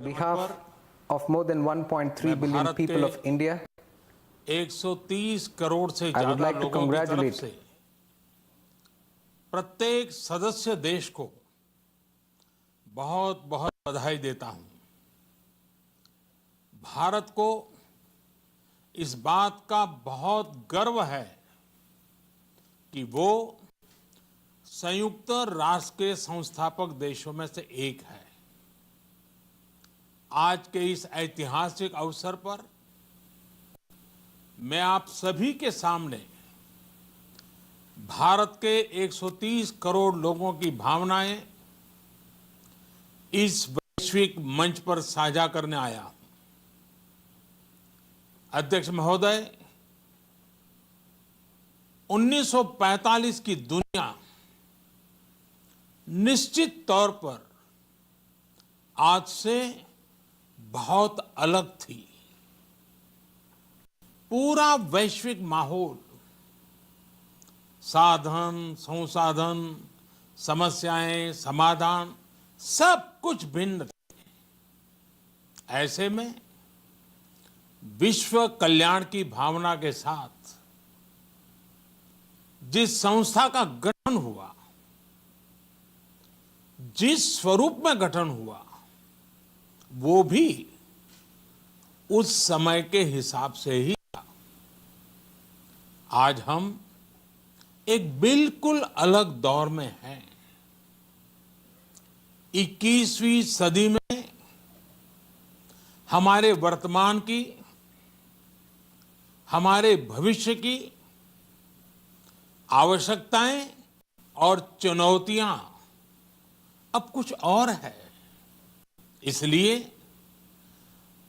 behalf of more than 1.3 billion people of India, 130 crore से I would ज्यादा like to लोगों की तरफ congratulate से प्रत्येक सदस्य देश को बहुत बहुत बधाई देता हूं। भारत को इस बात का बहुत गर्व है कि वो संयुक्त राष्ट्र के संस्थापक देशों में से एक है। आज के इस ऐतिहासिक अवसर पर मैं आप सभी के सामने भारत के 130 करोड़ लोगों की भावनाएं इस वैश्विक मंच पर साझा करने आया। अध्यक्ष महोदय, 1945 की दुनिया निश्चित तौर पर आज से बहुत अलग थी। पूरा वैश्विक माहौल, साधन, संसाधन, समस्याएं, समाधान सब कुछ भिन्न थे। ऐसे में विश्व कल्याण की भावना के साथ जिस संस्था का गठन हुआ, जिस स्वरूप में गठन हुआ, वो भी उस समय के हिसाब से ही था। आज हम एक बिल्कुल अलग दौर में हैं। 21वीं सदी में हमारे वर्तमान की, हमारे भविष्य की आवश्यकताएं और चुनौतियां अब कुछ और है। इसलिए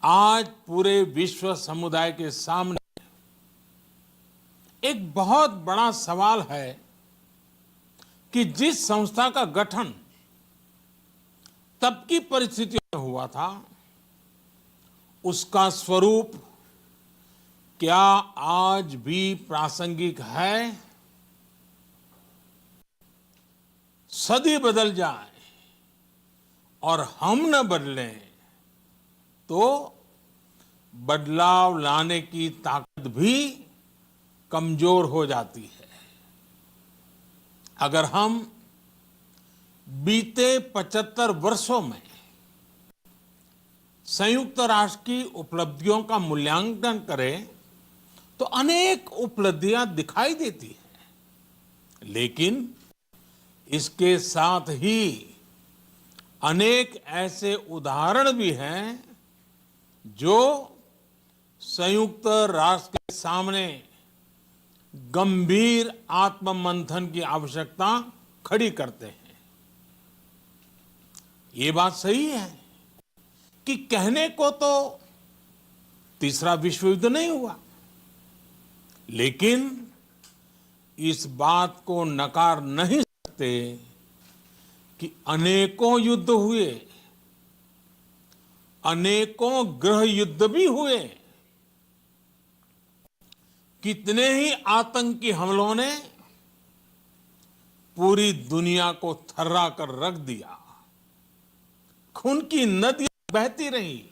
आज पूरे विश्व समुदाय के सामने एक बहुत बड़ा सवाल है कि जिस संस्था का गठन तब की परिस्थितियों में हुआ था, उसका स्वरूप क्या आज भी प्रासंगिक है? सदी बदल जाए और हम न बदलें तो बदलाव लाने की ताकत भी कमजोर हो जाती है। अगर हम बीते 75 वर्षों में संयुक्त राष्ट्र की उपलब्धियों का मूल्यांकन करें तो अनेक उपलब्धियां दिखाई देती हैं, लेकिन इसके साथ ही अनेक ऐसे उदाहरण भी हैं जो संयुक्त राष्ट्र के सामने गंभीर आत्ममंथन की आवश्यकता खड़ी करते हैं। ये बात सही है कि कहने को तो तीसरा विश्व युद्ध नहीं हुआ, लेकिन इस बात को नकार नहीं सकते कि अनेकों युद्ध हुए, अनेकों गृह युद्ध भी हुए। कितने ही आतंकी हमलों ने पूरी दुनिया को थर्रा कर रख दिया। खून की नदियां बहती रही।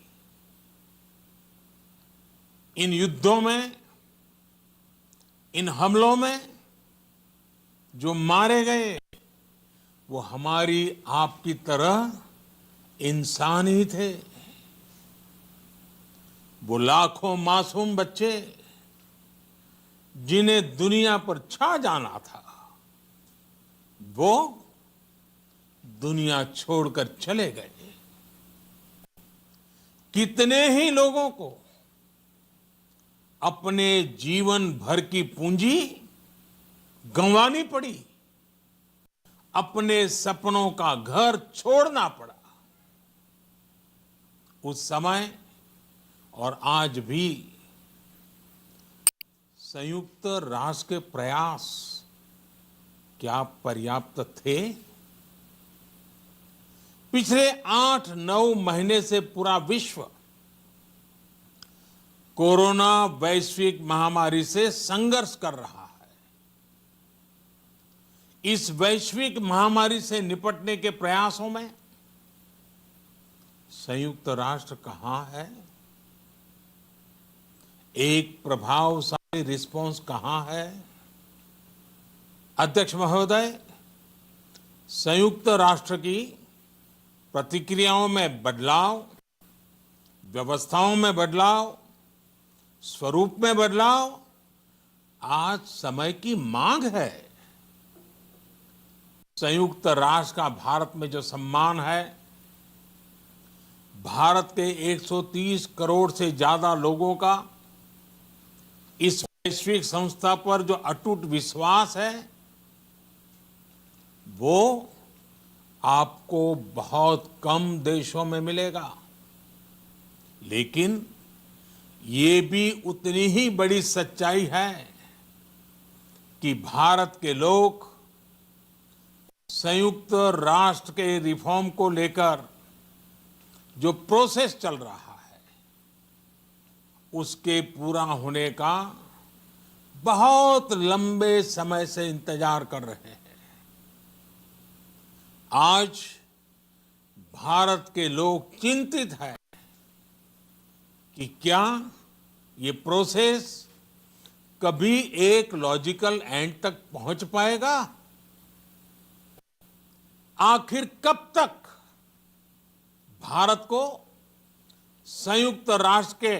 इन युद्धों में, इन हमलों में जो मारे गए वो हमारी आपकी तरह इंसान ही थे। वो लाखों मासूम बच्चे जिन्हें दुनिया पर छा जाना था, वो दुनिया छोड़कर चले गए। कितने ही लोगों को अपने जीवन भर की पूंजी गंवानी पड़ी, अपने सपनों का घर छोड़ना पड़ा। उस समय और आज भी संयुक्त राष्ट्र के प्रयास क्या पर्याप्त थे? पिछले 8-9 महीने से पूरा विश्व कोरोना वैश्विक महामारी से संघर्ष कर रहा है। इस वैश्विक महामारी से निपटने के प्रयासों में संयुक्त राष्ट्र कहाँ है? एक प्रभावशाली रिस्पांस कहाँ है? अध्यक्ष महोदय, संयुक्त राष्ट्र की प्रतिक्रियाओं में बदलाव, व्यवस्थाओं में बदलाव, स्वरूप में बदलाव आज समय की मांग है। संयुक्त राष्ट्र का भारत में जो सम्मान है, भारत के 130 करोड़ से ज्यादा लोगों का इस वैश्विक संस्था पर जो अटूट विश्वास है, वो आपको बहुत कम देशों में मिलेगा। लेकिन ये भी उतनी ही बड़ी सच्चाई है कि भारत के लोग संयुक्त राष्ट्र के रिफॉर्म को लेकर जो प्रोसेस चल रहा है, उसके पूरा होने का बहुत लंबे समय से इंतजार कर रहे हैं। आज भारत के लोग चिंतित हैं कि क्या ये प्रोसेस कभी एक लॉजिकल एंड तक पहुंच पाएगा? आखिर कब तक भारत को संयुक्त राष्ट्र के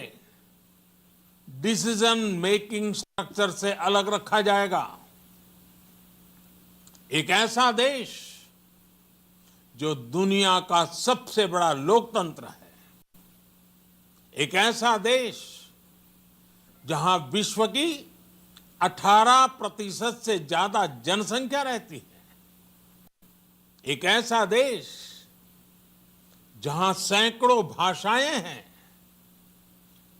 डिसीजन मेकिंग स्ट्रक्चर से अलग रखा जाएगा? एक ऐसा देश जो दुनिया का सबसे बड़ा लोकतंत्र है, एक ऐसा देश जहां विश्व की 18% से ज्यादा जनसंख्या रहती है, एक ऐसा देश जहां सैकड़ों भाषाएं हैं,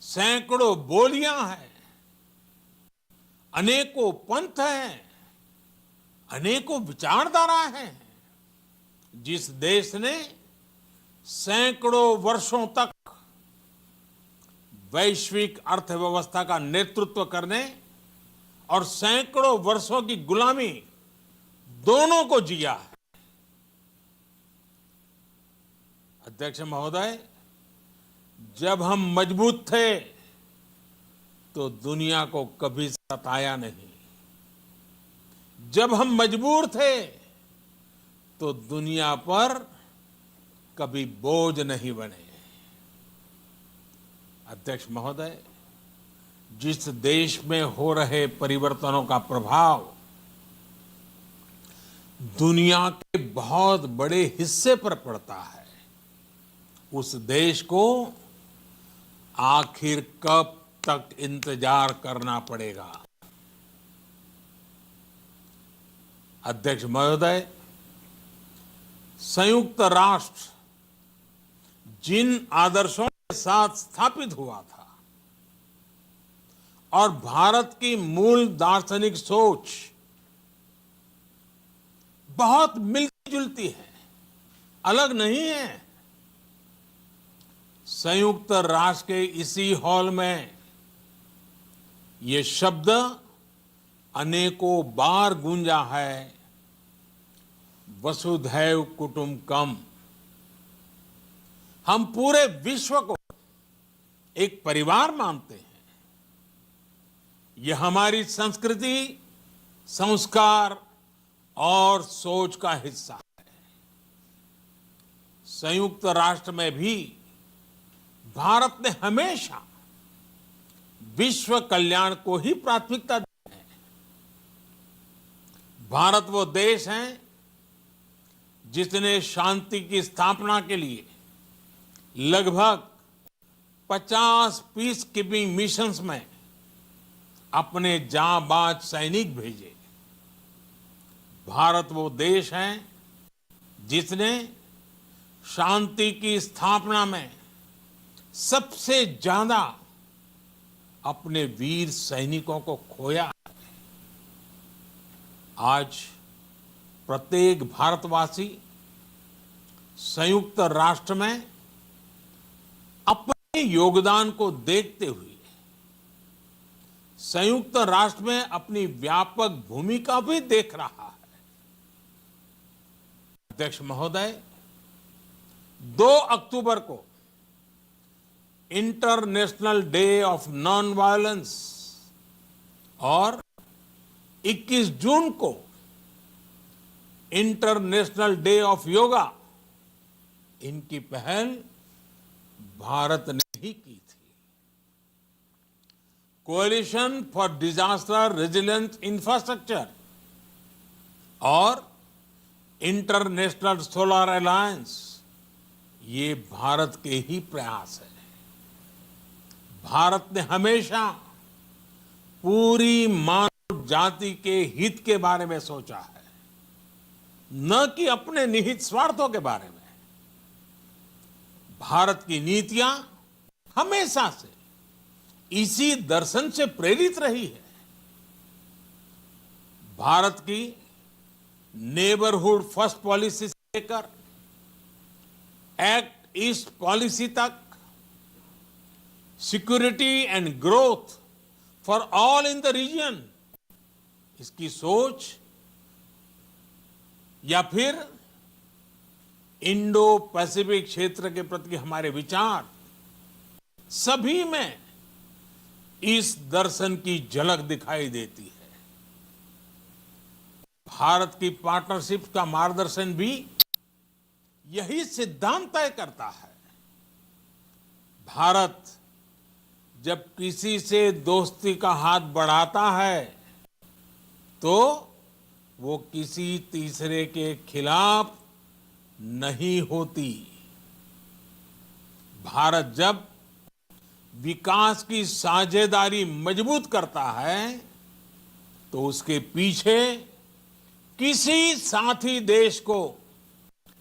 सैकड़ों बोलियां हैं, अनेकों पंथ हैं, अनेकों विचारधारा हैं, जिस देश ने सैकड़ों वर्षों तक वैश्विक अर्थव्यवस्था का नेतृत्व करने और सैकड़ों वर्षों की गुलामी दोनों को जिया है। अध्यक्ष महोदय, जब हम मजबूत थे तो दुनिया को कभी सताया नहीं। जब हम मजबूर थे तो दुनिया पर कभी बोझ नहीं बने। अध्यक्ष महोदय, जिस देश में हो रहे परिवर्तनों का प्रभाव दुनिया के बहुत बड़े हिस्से पर पड़ता है, उस देश को आखिर कब तक इंतजार करना पड़ेगा? अध्यक्ष महोदय, संयुक्त राष्ट्र जिन आदर्शों के साथ स्थापित हुआ था और भारत की मूल दार्शनिक सोच बहुत मिलती जुलती है, अलग नहीं है। संयुक्त राष्ट्र के इसी हॉल में ये शब्द अनेकों बार गूंजा है, वसुधैव कुटुंबकम। हम पूरे विश्व को एक परिवार मानते हैं। यह हमारी संस्कृति, संस्कार और सोच का हिस्सा है। संयुक्त राष्ट्र में भी भारत ने हमेशा विश्व कल्याण को ही प्राथमिकता दी है। भारत वो देश है जिसने शांति की स्थापना के लिए लगभग 50 पीस कीपिंग मिशंस में अपने जांबाज सैनिक भेजे। भारत वो देश है जिसने शांति की स्थापना में सबसे ज्यादा अपने वीर सैनिकों को खोया है। आज प्रत्येक भारतवासी संयुक्त राष्ट्र में अपने योगदान को देखते हुए संयुक्त राष्ट्र में अपनी व्यापक भूमिका भी देख रहा है। अध्यक्ष महोदय, 2 अक्टूबर को international day of non violence और 21 जून को इंटरनेशनल डे ऑफ योगा, इनकी पहल भारत ने ही की थी। Coalition for disaster resilience infrastructure और इंटरनेशनल सोलर अलायंस, ये भारत के ही प्रयास है। भारत ने हमेशा पूरी मानव जाति के हित के बारे में सोचा है, न कि अपने निहित स्वार्थों के बारे में। भारत की नीतियां हमेशा से इसी दर्शन से प्रेरित रही है। भारत की नेबरहुड फर्स्ट पॉलिसी से लेकर एक्ट ईस्ट पॉलिसी तक, security and growth for all in the region, इसकी सोच, या फिर इंडो पैसिफिक क्षेत्र के प्रति हमारे विचार, सभी में इस दर्शन की झलक दिखाई देती है। भारत की पार्टनरशिप का मार्गदर्शन भी यही सिद्धांत तय करता है। भारत जब किसी से दोस्ती का हाथ बढ़ाता है तो वो किसी तीसरे के खिलाफ नहीं होती। भारत जब विकास की साझेदारी मजबूत करता है तो उसके पीछे किसी साथी देश को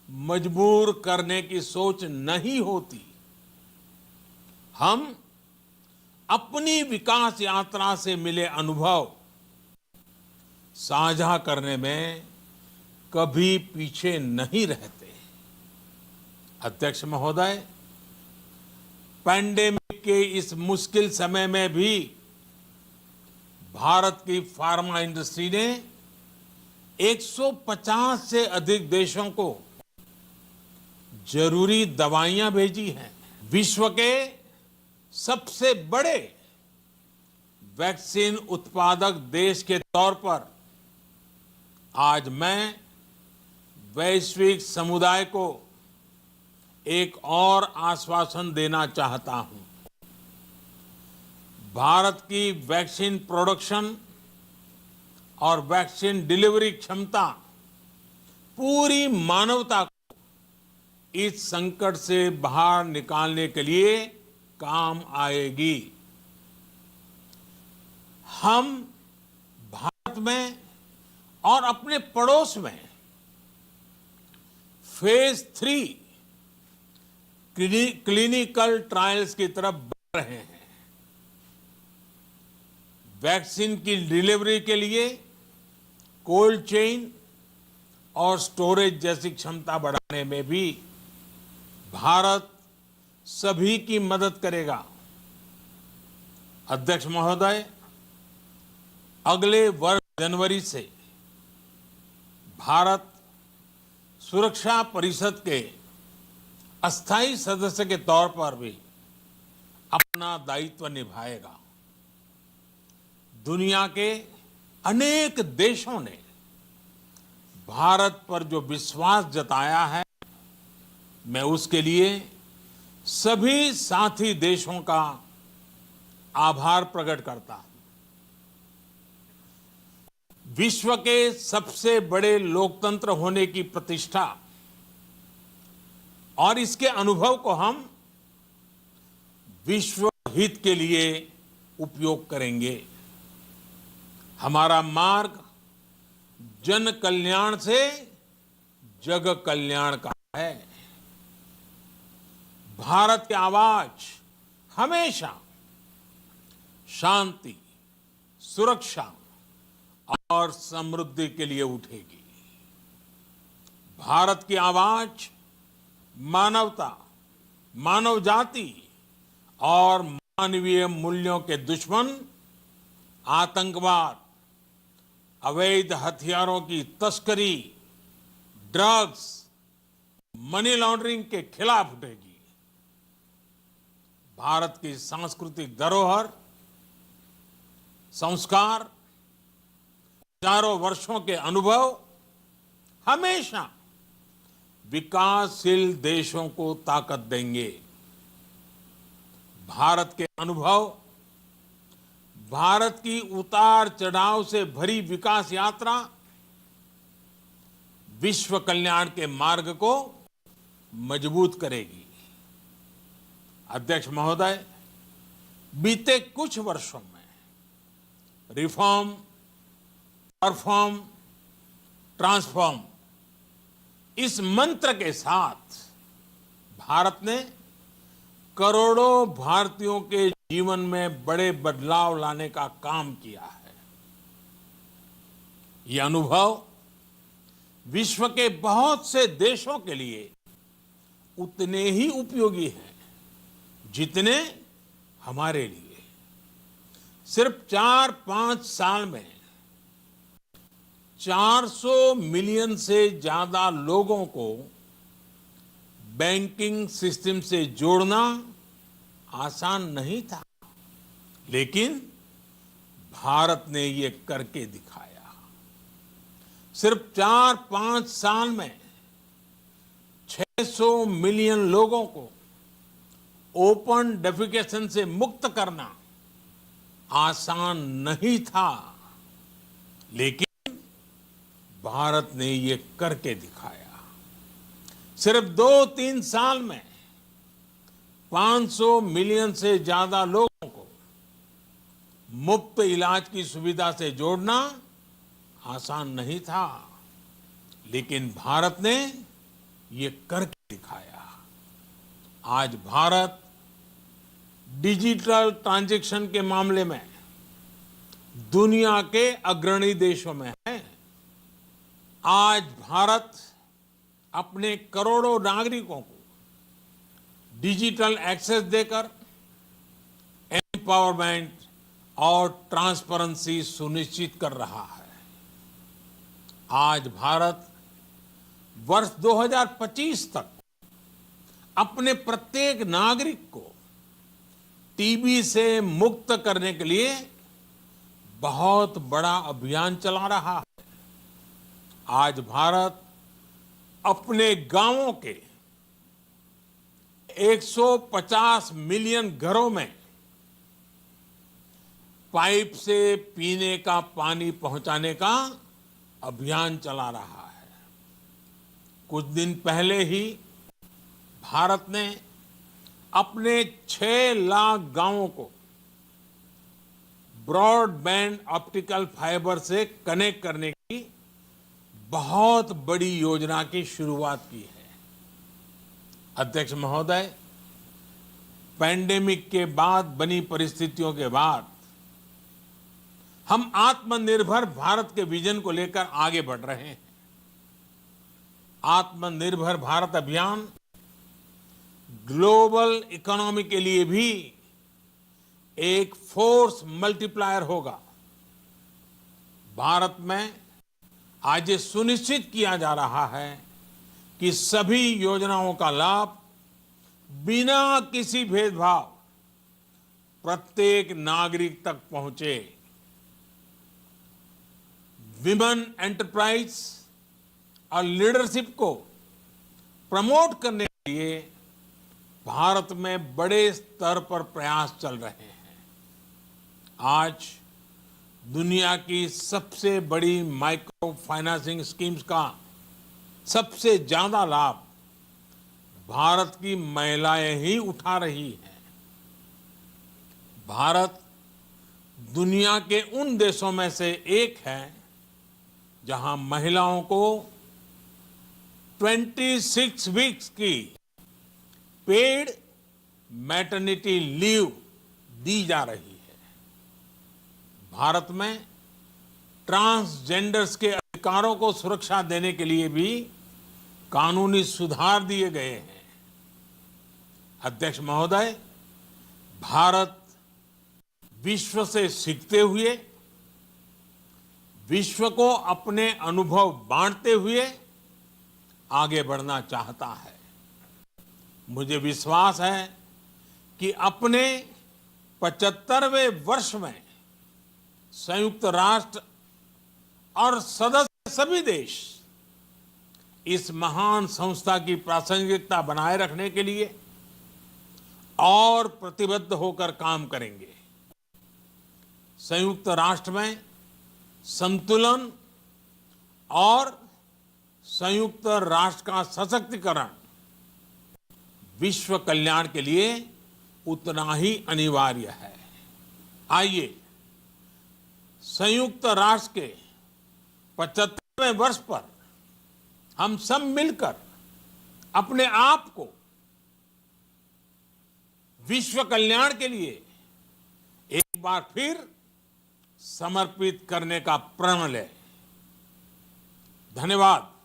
मजबूर करने की सोच नहीं होती। हम अपनी विकास यात्रा से मिले अनुभव साझा करने में कभी पीछे नहीं रहते। अध्यक्ष महोदय, पैंडेमिक के इस मुश्किल समय में भी भारत की फार्मा इंडस्ट्री ने 150 से अधिक देशों को जरूरी दवाइयां भेजी हैं। विश्व के सबसे बड़े वैक्सीन उत्पादक देश के तौर पर आज मैं वैश्विक समुदाय को एक और आश्वासन देना चाहता हूं। भारत की वैक्सीन प्रोडक्शन और वैक्सीन डिलीवरी क्षमता पूरी मानवता को इस संकट से बाहर निकालने के लिए काम आएगी। हम भारत में और अपने पड़ोस में फेज 3 क्लिनिकल ट्रायल्स की तरफ बढ़ रहे हैं। वैक्सीन की डिलीवरी के लिए कोल्ड चेन और स्टोरेज जैसी क्षमता बढ़ाने में भी भारत सभी की मदद करेगा। अध्यक्ष महोदय, अगले वर्ष जनवरी से भारत सुरक्षा परिषद के अस्थायी सदस्य के तौर पर भी अपना दायित्व निभाएगा। दुनिया के अनेक देशों ने भारत पर जो विश्वास जताया है, मैं उसके लिए सभी साथी देशों का आभार प्रकट करता हूं। विश्व के सबसे बड़े लोकतंत्र होने की प्रतिष्ठा और इसके अनुभव को हम विश्व हित के लिए उपयोग करेंगे। हमारा मार्ग जन कल्याण से जग कल्याण का है। भारत की आवाज हमेशा शांति, सुरक्षा और समृद्धि के लिए उठेगी। भारत की आवाज मानवता, मानव जाति और मानवीय मूल्यों के दुश्मन आतंकवाद, अवैध हथियारों की तस्करी, ड्रग्स, मनी लॉन्ड्रिंग के खिलाफ उठेगी। भारत की सांस्कृतिक धरोहर, संस्कार, हजारों वर्षों के अनुभव हमेशा विकासशील देशों को ताकत देंगे। भारत के अनुभव, भारत की उतार चढ़ाव से भरी विकास यात्रा विश्व कल्याण के मार्ग को मजबूत करेगी। अध्यक्ष महोदय, बीते कुछ वर्षों में रिफॉर्म, परफॉर्म, ट्रांसफॉर्म इस मंत्र के साथ भारत ने करोड़ों भारतीयों के जीवन में बड़े बदलाव लाने का काम किया है। यह अनुभव विश्व के बहुत से देशों के लिए उतने ही उपयोगी हैं जितने हमारे लिए। सिर्फ 4-5 साल में 400 मिलियन से ज्यादा लोगों को बैंकिंग सिस्टम से जोड़ना आसान नहीं था, लेकिन भारत ने ये करके दिखाया। सिर्फ 4-5 साल में 600 मिलियन लोगों को ओपन डेफिकेशन से मुक्त करना आसान नहीं था, लेकिन भारत ने ये करके दिखाया। सिर्फ 2-3 साल में 500 मिलियन से ज्यादा लोगों को मुफ्त इलाज की सुविधा से जोड़ना आसान नहीं था, लेकिन भारत ने ये करके दिखाया। आज भारत डिजिटल ट्रांजैक्शन के मामले में दुनिया के अग्रणी देशों में है। आज भारत अपने करोड़ों नागरिकों को डिजिटल एक्सेस देकर एम्पावरमेंट और ट्रांसपेरेंसी सुनिश्चित कर रहा है। आज भारत वर्ष 2025 तक अपने प्रत्येक नागरिक को टीबी से मुक्त करने के लिए बहुत बड़ा अभियान चला रहा है। आज भारत अपने गांवों के 150 मिलियन घरों में पाइप से पीने का पानी पहुंचाने का अभियान चला रहा है। कुछ दिन पहले ही भारत ने अपने 6 लाख गांवों को ब्रॉडबैंड ऑप्टिकल फाइबर से कनेक्ट करने की बहुत बड़ी योजना की शुरुआत की है। अध्यक्ष महोदय, पैंडेमिक के बाद बनी परिस्थितियों के बाद हम आत्मनिर्भर भारत के विजन को लेकर आगे बढ़ रहे हैं। आत्मनिर्भर भारत अभियान ग्लोबल इकोनॉमी के लिए भी एक फोर्स मल्टीप्लायर होगा। भारत में आज ये सुनिश्चित किया जा रहा है कि सभी योजनाओं का लाभ बिना किसी भेदभाव प्रत्येक नागरिक तक पहुंचे। विमेन एंटरप्राइज और लीडरशिप को प्रमोट करने के लिए भारत में बड़े स्तर पर प्रयास चल रहे हैं। आज दुनिया की सबसे बड़ी माइक्रो फाइनेंसिंग स्कीम्स का सबसे ज्यादा लाभ भारत की महिलाएं ही उठा रही हैं। भारत दुनिया के उन देशों में से एक है जहां महिलाओं को 26 वीक्स की पेड मैटरनिटी लीव दी जा रही है। भारत में ट्रांसजेंडर्स के अधिकारों को सुरक्षा देने के लिए भी कानूनी सुधार दिए गए हैं। अध्यक्ष महोदय, भारत विश्व से सीखते हुए, विश्व को अपने अनुभव बांटते हुए आगे बढ़ना चाहता है। मुझे विश्वास है कि अपने 75वें वर्ष में संयुक्त राष्ट्र और सदस्य सभी देश इस महान संस्था की प्रासंगिकता बनाए रखने के लिए और प्रतिबद्ध होकर काम करेंगे। संयुक्त राष्ट्र में संतुलन और संयुक्त राष्ट्र का सशक्तिकरण विश्व कल्याण के लिए उतना ही अनिवार्य है। आइए संयुक्त राष्ट्र के 75वें वर्ष पर हम सब मिलकर अपने आप को विश्व कल्याण के लिए एक बार फिर समर्पित करने का प्रण लें। धन्यवाद।